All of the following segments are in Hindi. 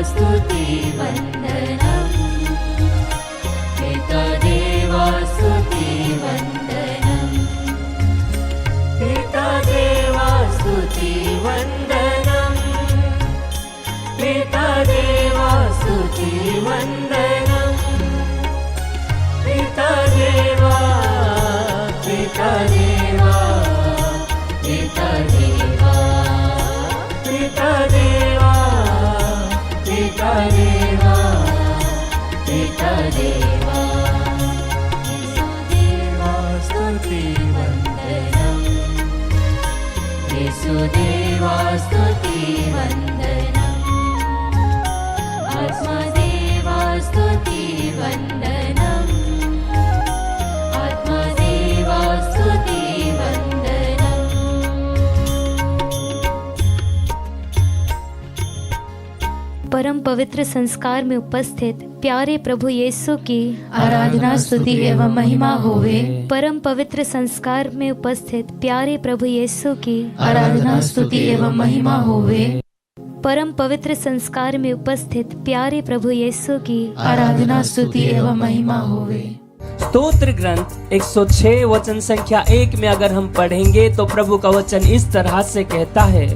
स्तुति वन्दनं पिता देवा स्तुति वन्दनं पिता देवा स्तुति वन्दनं पिता देवा स्तुति वन्दनं पिता देवा पिता देवा पिता देवा पिता देवा पिता देवा पिता देवा येसुदेवा स्तुति वन्दनं येसुदेवा स्तुति वन्दनं आत्मदेवा स्तुति वन्दनं आत्मदेवा स्तुति वन्दनं। परम पवित्र संस्कार में उपस्थित प्यारे प्रभु यीशु की आराधना स्तुति एवं महिमा होवे। परम पवित्र संस्कार में उपस्थित प्यारे प्रभु यीशु की आराधना स्तुति एवं महिमा होवे। परम पवित्र संस्कार में उपस्थित प्यारे प्रभु यीशु की आराधना स्तुति एवं महिमा होवे। स्तोत्र ग्रंथ 106 वचन संख्या 1 में अगर हम पढ़ेंगे तो प्रभु का वचन इस तरह से कहता है,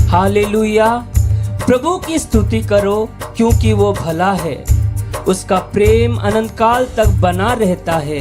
हालेलुया, प्रभु की स्तुति करो क्योंकि वो भला है, उसका प्रेम अनंत काल तक बना रहता है।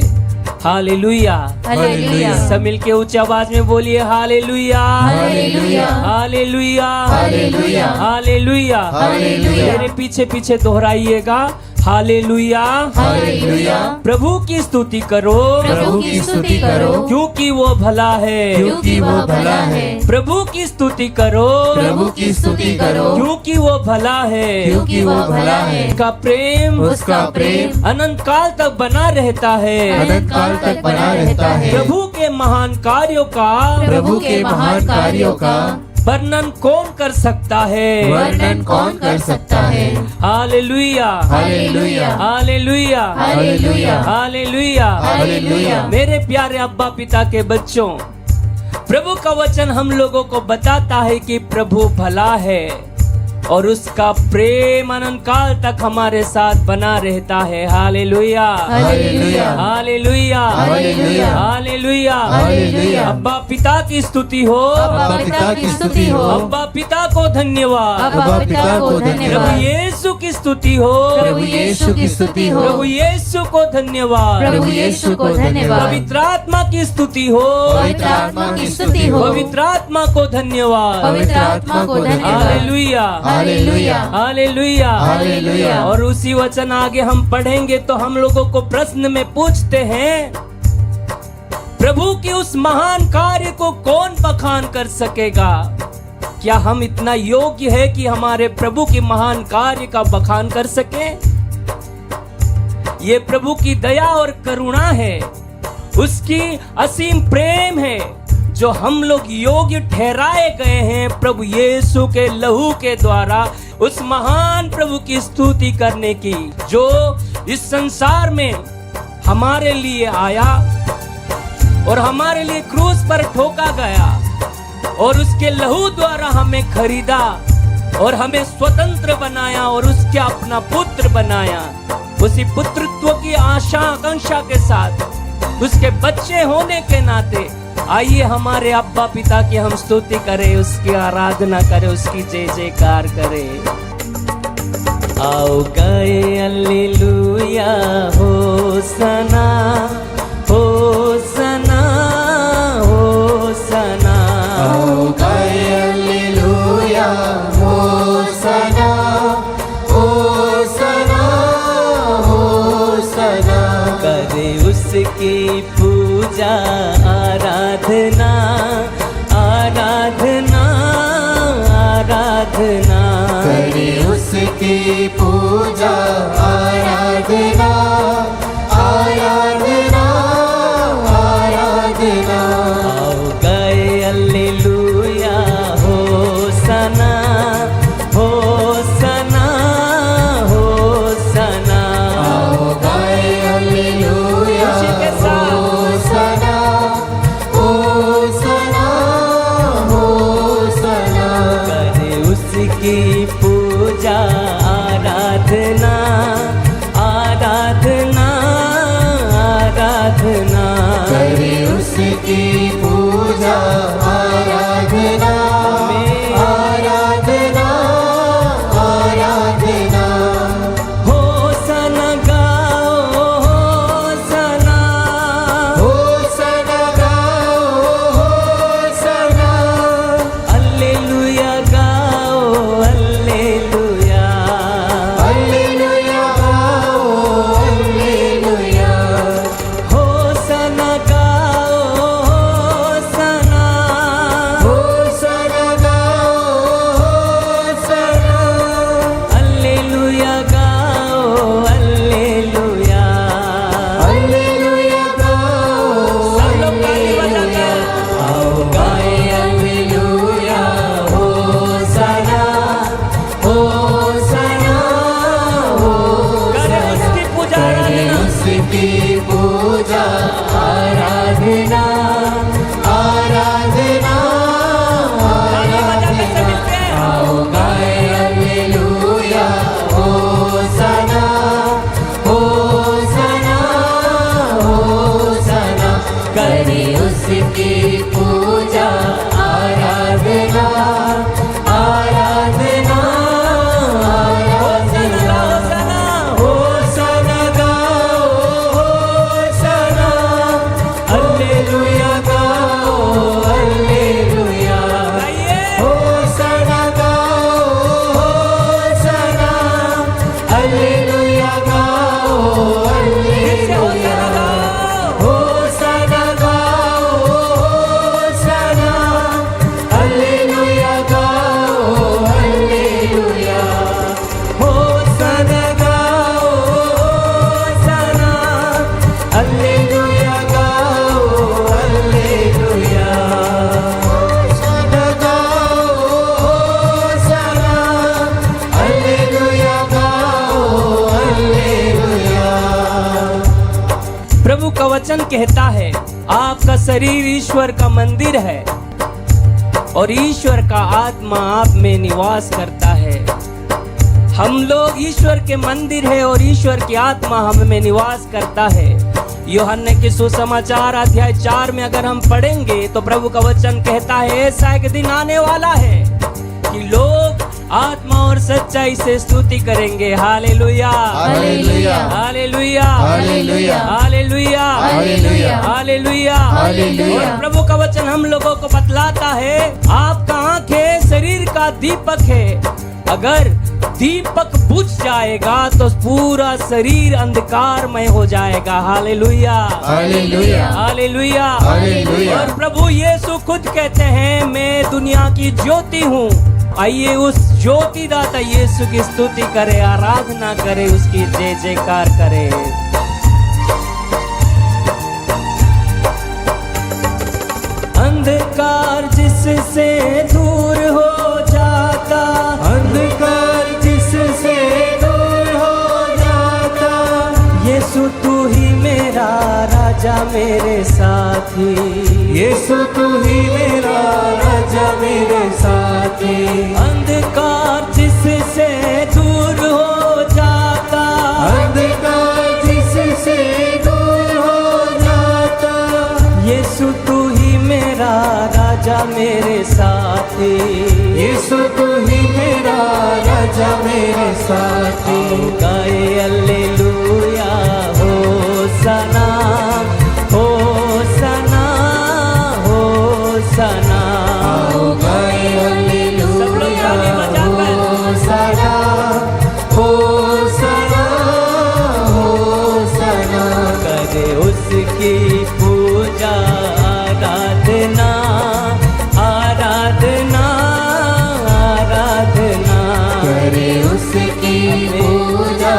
Hallelujah, hallelujah. सब मिलके ऊंची आवाज में बोलिए hallelujah, hallelujah, hallelujah, hallelujah, hallelujah, hallelujah. मेरे पीछे पीछे दोहराइएगा, हालेलुया, हालेलुया। प्रभु की स्तुति करो, प्रभु की स्तुति करो क्योंकि वो भला है, क्योंकि वो भला है। प्रभु की स्तुति करो, प्रभु की स्तुति करो क्योंकि वो भला है, क्योंकि वो भला है। उसका प्रेम उसका प्रेम अनंत काल तक बना रहता है। अनंत काल तक बना रहता है। प्रभु के महान कार्यों का, प्रभु के महान कार्यों का वर्णन कौन कर सकता है, वर्णन कौन कर सकता है। Hallelujah, hallelujah, hallelujah, hallelujah, hallelujah, hallelujah. मेरे प्यारे अब्बा पिता के बच्चों, प्रभु का वचन हम लोगों को बताता है कि प्रभु भला है और उसका प्रेम अनंत काल तक हमारे साथ बना रहता है। Hallelujah, hallelujah, hallelujah, hallelujah, hallelujah, hallelujah. अब्बा पिता की स्तुति हो, अब्बा पिता की स्तुति हो, अब्बा पिता को धन्यवाद, अब्बा पिता को प्रभु धन्यवाद, यीशु की स्तुति हो, प्रभु यीशु की स्तुति हो, प्रभु यीशु को धन्यवाद, प्रभु यीशु को धन्यवाद, पवित्र आत्मा की स्तुति हो, पवित्र आत्मा की स्तुति हो, पवित्र आत्मा को धन्यवाद, पवित्र आत्मा को धन्यवाद। Hallelujah, hallelujah, hallelujah, hallelujah. और उसी वचन आगे हम पढ़ेंगे तो हम लोगों को प्रश्न में पूछते हैं, प्रभु के उस महान कार्य को कौन बखान कर सकेगा? क्या हम इतना योग्य है कि हमारे प्रभु के महान कार्य का बखान कर सके? ये प्रभु की दया और करुणा है, उसकी असीम प्रेम है जो हम लोग योग्य ठहराए गए हैं प्रभु यीशु के लहू के द्वारा उस महान प्रभु की स्तुति करने की, जो इस संसार में हमारे लिए आया और हमारे लिए क्रूस पर ठोका गया और उसके लहू द्वारा हमें खरीदा और हमें स्वतंत्र बनाया और उसके अपना पुत्र बनाया। उसी पुत्रत्व की आशा आकांक्षा के साथ उसके बच्चे होने के नाते आइए हमारे अब्बा पिता की हम स्तुति करें, उसकी आराधना करें, उसकी जय जयकार करें। आओ गए हालेलुया, होसना होसना होसना, आओ गए हालेलुया, होसना होसना होसना। करे उसकी पूजा आराधना आराधना आराधना, करे उसकी पूजा आराधना आराधना आराधना। आओ गए हालेलुया, होसना होसना होसना। आओ गए हालेलुया, खुशी के साथ होसना होसना होसना। करे उसकी पूजा पूजा आराधना आराधना आराधना करे उसकी पूजा आराधना आराधना आराधना होसना गाओ होसना होसना गाओ होसना हल्लेलुया गाओ हल्लेलुया हल्लेलुया गाओ हल्लेलुया होसना गाओ होसना होसना गाओ होसना हल्लेलुया गाओ हल्लेलुया हल्लेलुया गाओ सब लोग ताली बजाकर आओ गाए हल्लेलुया होसना होसना करे उसकी पूजा करे आराधना उसकी पूजा आराधना आराधना ताली बजाकर सब मिलके आओ गाए हल्लेलुया होसना होसना होसना करे उसकी पूजा आराधना आराधना होसना आराधना होसना होसना गाओ होसना हल्लेलुया गाओ हल्लेलुया गाइए होसना गाओ होसना हल्लेलुया गाओ फिर से हल्लेलुया होसना गाओ होसना होसना हल्लेलुया गाओ हल्लेलुया होसना गाओ होसना हल्लेलुया गाओ हल्लेलुया होसना गाओ होसना हल्लेलुया गाओ हल्लेलुया प्रभु का वचन कहता है आपका शरीर ईश्वर का मंदिर है और ईश्वर का आत्मा आप में निवास करता है। हम लोग ईश्वर के मंदिर है और ईश्वर की आत्मा हम में निवास करता है। यूहन्ना के सुसमाचार अध्याय 4 में अगर हम पढ़ेंगे तो प्रभु का वचन कहता है ऐसा एक दिन आने वाला है कि लोग आत्मा और सच्चाई से स्तुति करेंगे। Hallelujah hallelujah hallelujah hallelujah hallelujah hallelujah hallelujah hallelujah. और प्रभु का वचन हम लोगों को बतलाता है आपका आंखें शरीर का दीपक है। अगर दीपक बुझ जाएगा तो पूरा शरीर अंधकारमय हो जाएगा। Hallelujah hallelujah hallelujah hallelujah. और प्रभु यीशु खुद कहते हैं मैं दुनिया की ज्योति हूँ। आइए उस ज्योतिदाता यीशु की स्तुति करे, आराधना करे, उसकी जय जयकार करे। अंधकार जिससे दूर हो जाता, अंधकार जिससे दूर हो जाता, यीशु तू ही मेरा राजा मेरे साथी। यीशु तू ही मेरा राजा मेरे साथी। अंधकार जिससे दूर हो जाता, अंधकार जिससे दूर हो जाता, यीशु तू ही मेरा राजा मेरे साथी। यीशु तू ही मेरा राजा मेरे साथी। गाए हल्लेलुया होसना होसना होसना। आओ गाए सब लोग हल्लेलुया ताली बजाकर। होसना होसना होसना। करे उसकी पूजा आराधना आराधना आराधना। करे उसकी पूजा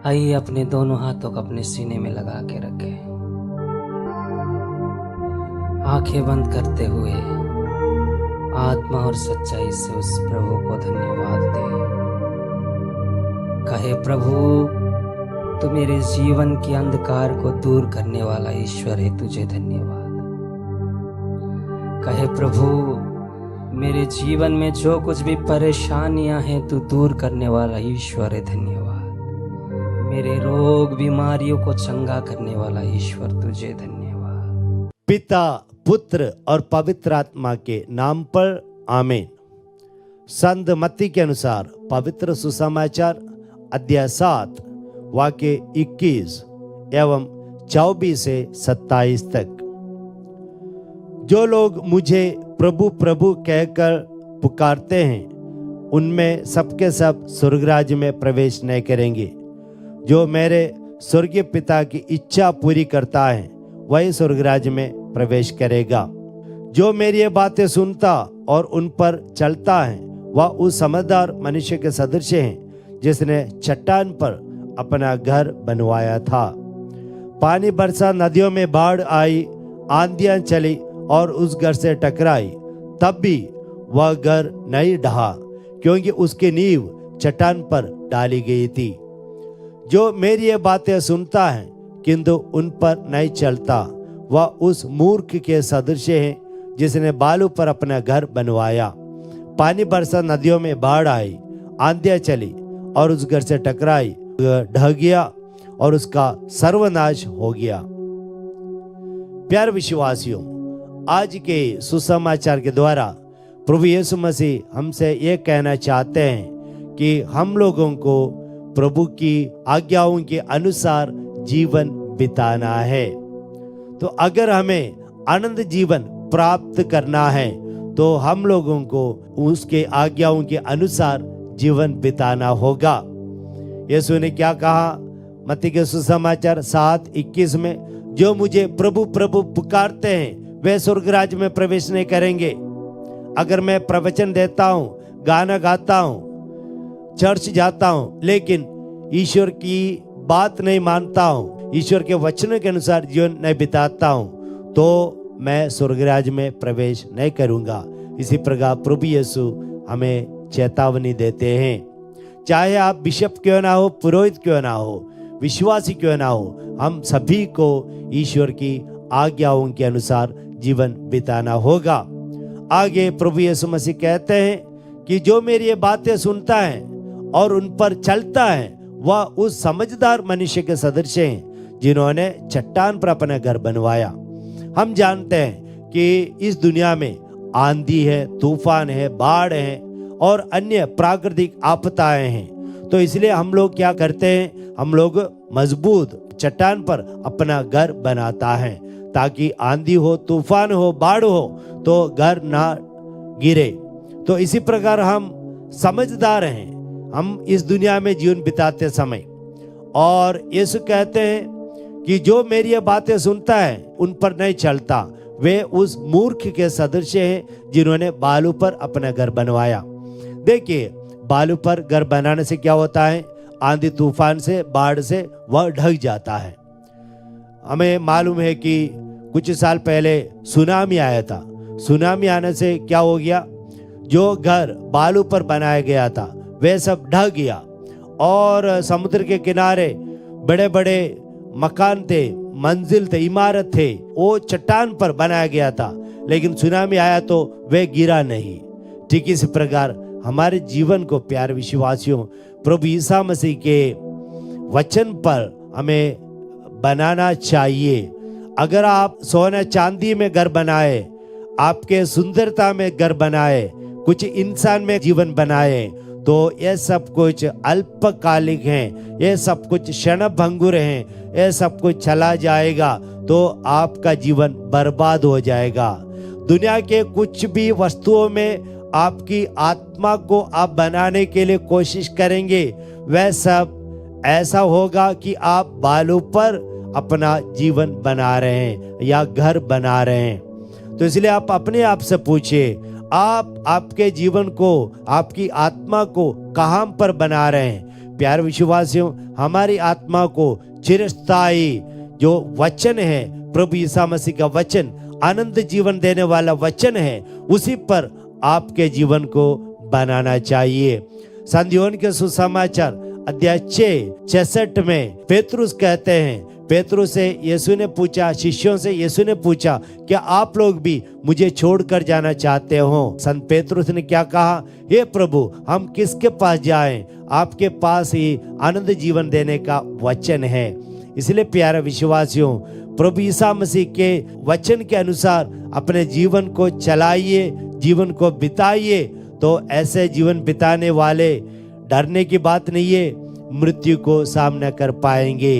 आइए अपने दोनों हाथों को अपने सीने में लगा के रखें, आंखें बंद करते हुए आत्मा और सच्चाई से उस प्रभु को धन्यवाद दें। कहे, प्रभु तू मेरे जीवन के अंधकार को दूर करने वाला ईश्वर है, तुझे धन्यवाद। कहे, प्रभु मेरे जीवन में जो कुछ भी परेशानियां हैं तू दूर करने वाला ईश्वर है, धन्यवाद। मेरे रोग बीमारियों को चंगा करने वाला ईश्वर, तुझे धन्यवाद। पिता, पुत्र और पवित्र आत्मा के नाम पर आमीन। संत मत्ती के अनुसार पवित्र सुसमाचार अध्याय 7 वाक्य 21 एवं 24 से 27 तक। जो लोग मुझे प्रभु प्रभु कहकर पुकारते हैं, उनमें सबके सब स्वर्गराज में प्रवेश नहीं करेंगे। जो मेरे स्वर्गीय पिता की इच्छा पूरी करता है, वही स्वर्गराज में प्रवेश करेगा। जो मेरी ये बातें सुनता और उन पर चलता है, वह उस समझदार मनुष्य के सदृश है जिसने चट्टान पर अपना घर बनवाया था। पानी बरसा, नदियों में बाढ़ आई, आंधियां चली और उस घर से टकराई, तब भी वह घर नहीं ढहा, क्योंकि उसकी नींव चट्टान पर डाली गई थी। जो मेरी ये बातें सुनता है किंतु उन पर नहीं चलता, वह उस मूर्ख के सदृश है जिसने बालू पर अपना घर बनवाया। पानी बरसा, नदियों में बाढ़ आई, आंधियां चली और उस घर से टकराई, ढह गया और उसका सर्वनाश हो गया। प्यारे विश्वासियों, आज के सुसमाचार के द्वारा प्रभु यीशु मसीह हमसे ये कहना चाहते हैं कि हम लोगों को प्रभु की आज्ञाओं के अनुसार जीवन बिताना है। तो अगर हमें आनंद जीवन प्राप्त करना है तो हम लोगों को उसके आज्ञाओं के अनुसार जीवन बिताना होगा। यीशु ने क्या कहा मत्ती के सुसमाचार 7:21 में, जो मुझे प्रभु प्रभु पुकारते हैं वे स्वर्गराज में प्रवेश नहीं करेंगे। अगर मैं प्रवचन देता हूँ, गाना गाता हूँ, चर्च जाता हूँ, लेकिन ईश्वर की बात नहीं मानता हूँ, ईश्वर के वचनों के अनुसार जीवन नहीं बिताता हूँ, तो मैं स्वर्गराज में प्रवेश नहीं करूंगा। इसी प्रकार प्रभु यीशु हमें चेतावनी देते हैं। चाहे आप बिशप क्यों ना हो, पुरोहित क्यों ना हो, विश्वासी क्यों ना हो, हम सभी को ईश्वर की आज्ञाओं के अनुसार जीवन बिताना होगा। आगे प्रभु यीशु मसीह कहते हैं कि जो मेरी ये बातें सुनता है और उन पर चलता है, वह उस समझदार मनुष्य के सदृश हैं जिन्होंने चट्टान पर अपना घर बनवाया। हम जानते हैं कि इस दुनिया में आंधी है, तूफान है, बाढ़ है और अन्य प्राकृतिक आपदाएं हैं। तो इसलिए हम लोग क्या करते हैं, हम लोग मजबूत चट्टान पर अपना घर बनाता है ताकि आंधी हो, तूफान हो, बाढ़ हो तो घर ना गिरे। तो इसी प्रकार हम समझदार हैं हम इस दुनिया में जीवन बिताते समय। और यीशु कहते हैं कि जो मेरी ये बातें सुनता है उन पर नहीं चलता, वे उस मूर्ख के सदृश हैं जिन्होंने बालू पर अपना घर बनवाया। देखिए, बालू पर घर बनाने से क्या होता है, आंधी तूफान से, बाढ़ से वह ढक जाता है। हमें मालूम है कि कुछ साल पहले सुनामी आया था। सुनामी आने से क्या हो गया, जो घर बालू पर बनाया गया था वे सब ढह गया और समुद्र के किनारे बड़े बड़े मकान थे, मंजिल थे, इमारत थे, वो चट्टान पर बनाया गया था, लेकिन सुनामी आया तो वे गिरा नहीं। ठीक इसी प्रकार हमारे जीवन को प्यारे विश्वासियों प्रभु ईसा मसीह के वचन पर हमें बनाना चाहिए। अगर आप सोना चांदी में घर बनाए, आपके सुंदरता में घर बनाए, कुछ इंसान में जीवन बनाए, तो ये सब कुछ अल्पकालिक हैं, ये सब कुछ क्षणभंगुर हैं, ये सब कुछ चला जाएगा तो आपका जीवन बर्बाद हो जाएगा। दुनिया के कुछ भी वस्तुओं में आपकी आत्मा को आप बनाने के लिए कोशिश करेंगे, वह सब ऐसा होगा कि आप बालू पर अपना जीवन बना रहे हैं या घर बना रहे हैं। तो इसलिए आप अपने आप से पूछिए, आप आपके जीवन को, आपकी आत्मा को कहां पर बना रहे हैं? प्यारे विश्वासियों, हमारी आत्मा को चिरस्थायी जो वचन है, प्रभु यीशु मसीह का वचन, आनंद जीवन देने वाला वचन है, उसी पर आपके जीवन को बनाना चाहिए। संत यूहन्ना के सुसमाचार अध्याय 6:66 में पेतरुस कहते हैं, पेतरुस से यीशु ने पूछा, शिष्यों से यीशु ने पूछा, क्या आप लोग भी मुझे छोड़कर जाना चाहते हो? संत पेतरुस ने क्या कहा? हे प्रभु, हम किसके पास जाएं? आपके पास ही आनंद जीवन देने का वचन है। इसलिए प्यारे विश्वासियों, प्रभु यीशु मसीह के वचन के अनुसार अपने जीवन को चलाइए, जीवन को बिताइए। तो ऐसे जीवन बिताने वाले डरने की बात नहीं है, मृत्यु को सामना कर पाएंगे।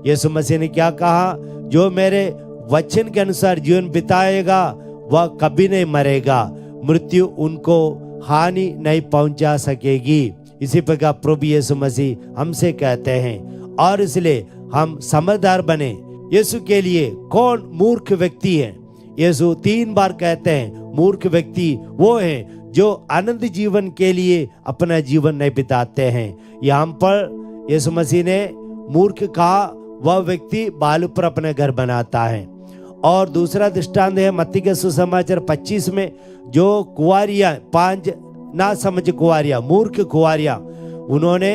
यीशु मसीह ने क्या कहा? जो मेरे वचन के अनुसार जीवन बिताएगा वह कभी नहीं मरेगा, मृत्यु उनको हानि नहीं पहुंचा सकेगी। इसी प्रकार प्रभु यीशु मसीह हमसे कहते हैं, और इसलिए हम समझदार बने। यीशु के लिए कौन मूर्ख व्यक्ति है? यीशु 3 बार कहते हैं, मूर्ख व्यक्ति वो है जो आनंद जीवन के लिए अपना जीवन नहीं बिताते हैं। यहाँ पर यीशु मसीह ने मूर्ख कहा, वह व्यक्ति बालू पर अपने घर बनाता है। और दूसरा दृष्टांत है मत्ती के सुसमाचार 25 में, जो कुंवारियां, 5 ना समझ कुंवारियां, मूर्ख कुंवारियां, उन्होंने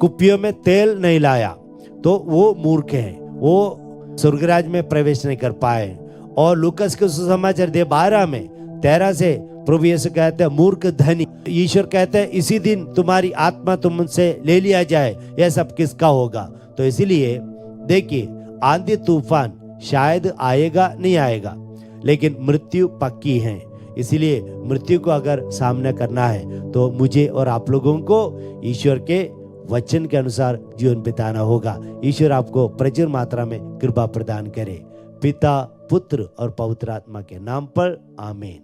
कुप्पियों में तेल नहीं लाया, तो वो मूर्ख हैं, वो स्वर्गराज में प्रवेश नहीं कर पाए। और लूकस के सुसमाचार 12 में 13 से प्रभु यीशु कहते हैं, मूर्ख धनी। ईश्वर कहते हैं, इसी दिन तुम्हारी आत्मा तुमसे ले लिया जाए, यह सब किसका होगा? तो इसीलिए देखिए, आंधी तूफान शायद आएगा नहीं आएगा, लेकिन मृत्यु पक्की है। इसीलिए मृत्यु को अगर सामना करना है तो मुझे और आप लोगों को ईश्वर के वचन के अनुसार जीवन बिताना होगा। ईश्वर आपको प्रचुर मात्रा में कृपा प्रदान करे। पिता, पुत्र और पवित्र आत्मा के नाम पर आमीन।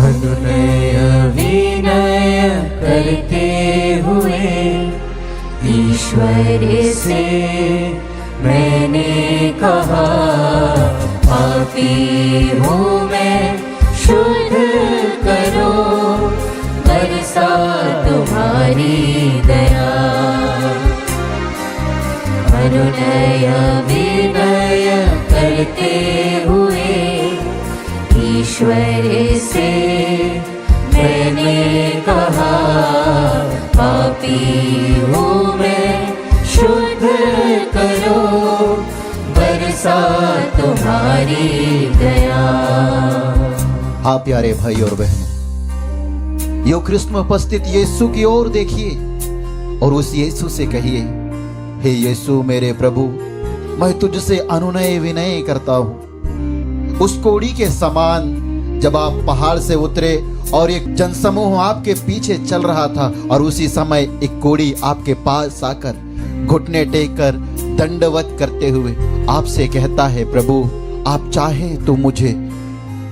अनुनय विनय करते हुए ईश्वर से मैंने कहा, पापी हूँ मैं, शुद्ध करो, बरसा तुम्हारी दया। अनुनय विनय करते हुए ईश्वर से मैंने कहा, पापी हूँ मैं, शुद्ध करो, बरसा तुम्हारी दया। हाँ प्यारे भाई और बहनों, यो ख्रिस्त में उपस्थित यीशु की ओर देखिए और उस यीशु से कहिए, हे यीशु मेरे प्रभु, मैं तुझसे अनुनय विनय करता हूँ। उस कोड़ी के समान जब आप पहाड़ से उतरे और एक जनसमूह आपके पीछे चल रहा था, और उसी समय एक कोड़ी आपके पास आकर घुटने टेक कर दंडवत करते हुए आपसे कहता है, प्रभु आप चाहें तो मुझे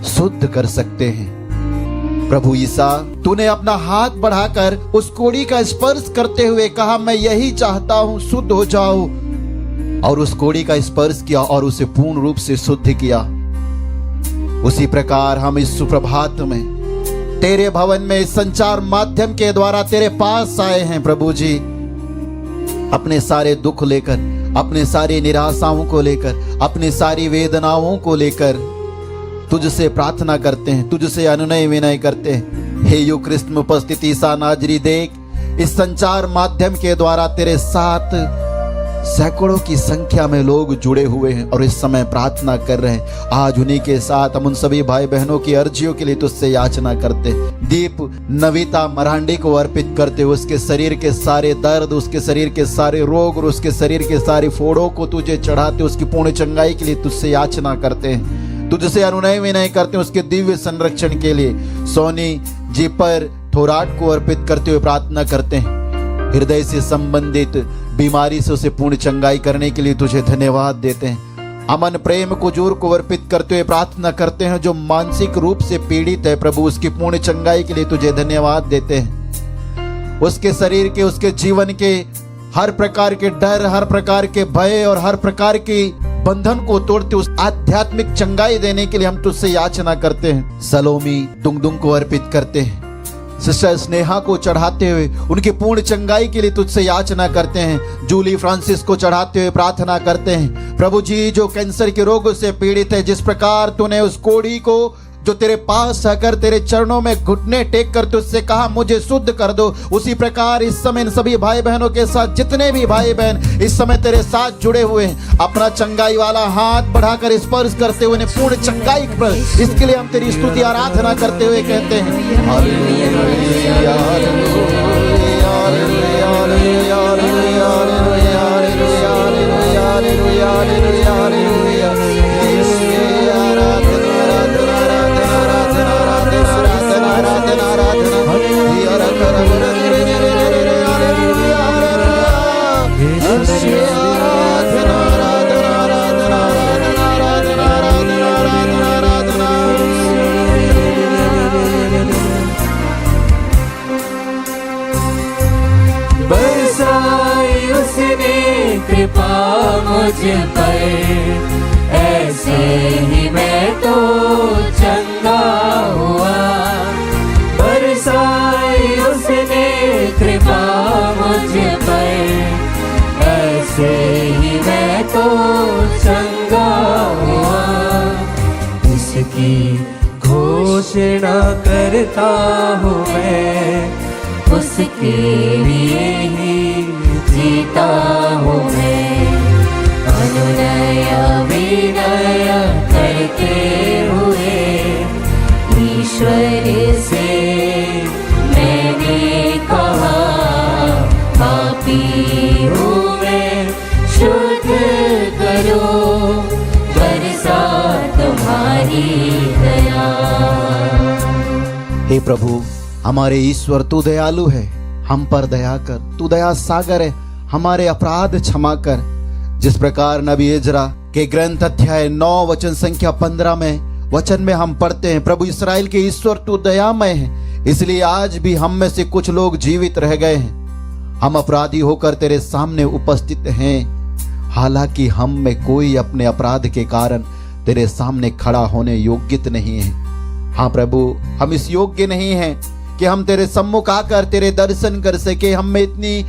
शुद्ध कर सकते हैं। प्रभु ईसा, तूने अपना हाथ बढ़ाकर उस कोड़ी का स्पर्श करते हुए कहा, मैं यही चाहता हूं, शुद्ध हो जाओ। और उस कोड़ी का स्पर्श किया और उसे पूर्ण रूप से शुद्ध किया। उसी प्रकार हम इस सुप्रभात में तेरे भवन में इस संचार माध्यम के द्वारा तेरे पास आए हैं प्रभु जी, अपने सारे दुख लेकर, अपने सारी निराशाओं को लेकर, अपनी सारी वेदनाओं को लेकर तुझसे प्रार्थना करते हैं, तुझसे अनुनय विनय करते हैं। हे यू ख्रिस्त में उपस्थित ईसा नाजरी, देख इस संचार माध्यम के द्वारा तेरे साथ सैकड़ों की संख्या में लोग जुड़े हुए हैं और इस समय प्रार्थना कर रहे हैं। आज उन्हीं के साथ हम उन सभी भाई बहनों की अर्जियों के लिए तुझसे याचना करते। दीप नविता मरांडी को अर्पित करते, उसके शरीर के सारे दर्द, उसके शरीर के सारे रोग और उसके शरीर के सारे फोड़ों को तुझे चढ़ाते, उसकी पूर्ण चंगाई के लिए तुझसे याचना करते हैं, तुझसे अनुनय विनय करते हैं, उसके दिव्य संरक्षण के लिए सोनी जी पर थोराट को अर्पित करते हुए प्रार्थना करते हैं। हृदय से संबंधित बीमारी से उसे पूर्ण चंगाई करने के लिए तुझे धन्यवाद देते हैं। अमन प्रेम कुजूर को अर्पित करते हुए प्रार्थना करते हैं, जो मानसिक रूप से पीड़ित है प्रभु, उसकी पूर्ण चंगाई के लिए तुझे धन्यवाद देते हैं। उसके शरीर के, उसके जीवन के हर प्रकार के डर, हर प्रकार के भय और हर प्रकार की बंधन को तोड़ते उस आध्यात्मिक चंगाई देने के लिए हम तुझसे याचना करते हैं। सलोमी दुंगदुंग को अर्पित करते हैं, सिस्टर स्नेहा को चढ़ाते हुए उनकी पूर्ण चंगाई के लिए तुझसे याचना करते हैं। जूली फ्रांसिस को चढ़ाते हुए प्रार्थना करते हैं। प्रभु जी, जो कैंसर के रोगों से पीड़ित है, जिस प्रकार तूने उस कोढ़ी को जो तेरे पास आकर तेरे चरणों में घुटने टेक कर तुझसे कहा मुझे शुद्ध कर दो, उसी प्रकार इस समय इन सभी भाई बहनों के साथ जितने भी भाई बहन इस समय तेरे साथ जुड़े हुए हैं, अपना चंगाई वाला हाथ बढ़ाकर स्पर्श करते हुए पूर्ण चंगाई पर, इसके लिए हम तेरी स्तुति आराधना करते हुए कहते हैं hallelujah hallelujah hallelujah hallelujah hallelujah hallelujah hallelujah hallelujah hallelujah बरसाई उसने कृपा मुझ पर, ऐसे ही मैं तो चंगा हुआ। बरसाई उसने कृपा मुझ पर, ऐसे ही मैं तो चंगा हुआ। इसकी घोषणा करता हूँ मैं, उसके लिए ही जीता हूँ मैं। अनुनय विनय करते हुए ईश्वर से मैंने कहा पापी हूँ मैं, शुद्ध करो बरसा तुम्हारी दया। हे प्रभु, हमारे ईश्वर तू दयालु है, हम पर दया कर। तू दया सागर है, हमारे अपराध क्षमा कर। जिस प्रकार नबी इजरा के ग्रंथ अध्याय 9 वचन संख्या 15 में वचन में हम पढ़ते हैं, प्रभु इस्राएल के ईश्वर तू दयामय है, इसलिए आज भी हम में से कुछ लोग जीवित रह गए हैं। हम अपराधी होकर तेरे सामने उपस्थित हैं, हालांकि हम में कोई अपने अपराध के कारण तेरे सामने खड़ा होने योग्य नहीं है। हाँ प्रभु, हम इस योग्य नहीं हैं कि हम तेरे सम्मुख आकर तेरे दर्शन कर सके। हम में इतनी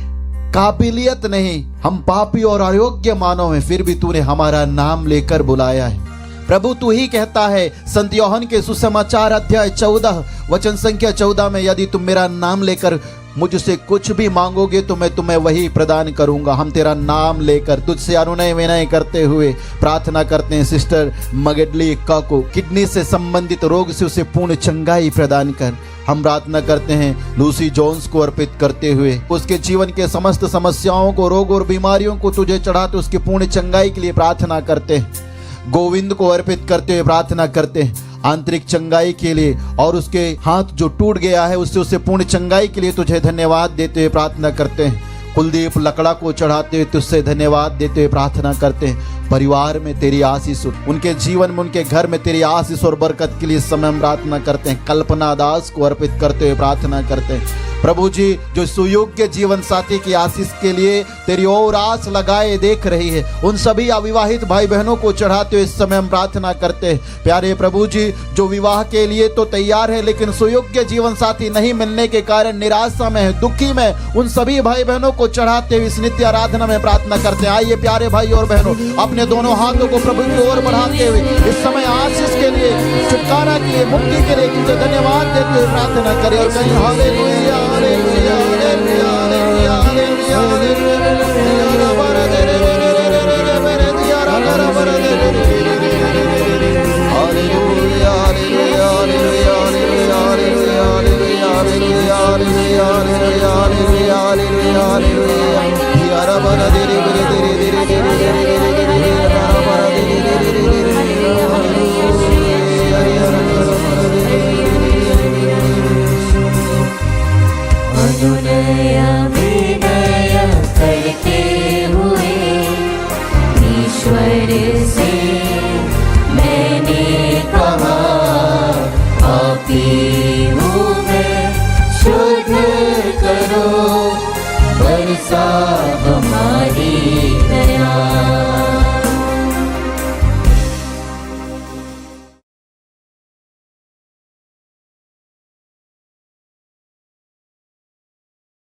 काबिलियत नहीं, हम पापी और अयोग्य मानव हैं, फिर भी तूने हमारा नाम लेकर बुलाया है। प्रभु तू ही कहता है संत यूहन्ना के सुसमाचार अध्याय 14 वचन संख्या 14 में, यदि तुम मेरा नाम लेकर मुझसे कुछ भी मांगोगे तो मैं तुम्हें वही प्रदान करूंगा। हम तेरा नाम लेकर तुझसे अनुनय विनय करते हुए प्रार्थना करते हैं। सिस्टर मगडली का को किडनी से संबंधित रोग से उसे पूर्ण चंगाई प्रदान कर। हम प्रार्थना करते हैं लूसी जोन्स को अर्पित करते हुए, उसके जीवन के समस्त समस्याओं को, रोग और बीमारियों को तुझे चढ़ाते उसकी पूर्ण चंगाई के लिए प्रार्थना करते हैं। गोविंद को अर्पित करते हुए प्रार्थना करते हैं आंतरिक चंगाई के लिए, और उसके हाथ जो टूट गया है उससे उसे पूर्ण चंगाई के लिए तुझे धन्यवाद देते हुए प्रार्थना करते हैं। कुलदीप लकड़ा को चढ़ाते हुए तुझसे धन्यवाद देते हुए प्रार्थना करते हैं। परिवार में तेरी आशीष, उनके जीवन में, उनके घर में तेरी आशीष और बरकत के लिए समय हम प्रार्थना करते हैं। कल्पना दास को अर्पित करते हुए प्रार्थना करते हैं प्रभु जी, जो सुयोग्य जीवन साथी की आशीष के लिए तेरी ओर आस लगाए देख रही है, उन सभी अविवाहित भाई बहनों को चढ़ाते हुए इस समय हम प्रार्थना करते हैं। प्यारे प्रभु जी, जो विवाह के लिए तो तैयार है लेकिन सुयोग्य जीवन साथी नहीं मिलने के कारण निराशा में है, दुखी में, उन सभी भाई बहनों को चढ़ाते हुए इस नित्य आराधना में प्रार्थना करते हैं। आइए प्यारे भाई और बहनों, अपने दोनों हाथों को प्रभु की ओर बढ़ाते हुए इस समय आशीष के लिए, छुटकारा के लिए, मुक्ति के लिए तुझे धन्यवाद देते हुए प्रार्थना करें और कहीं हालेलुया हालेलुया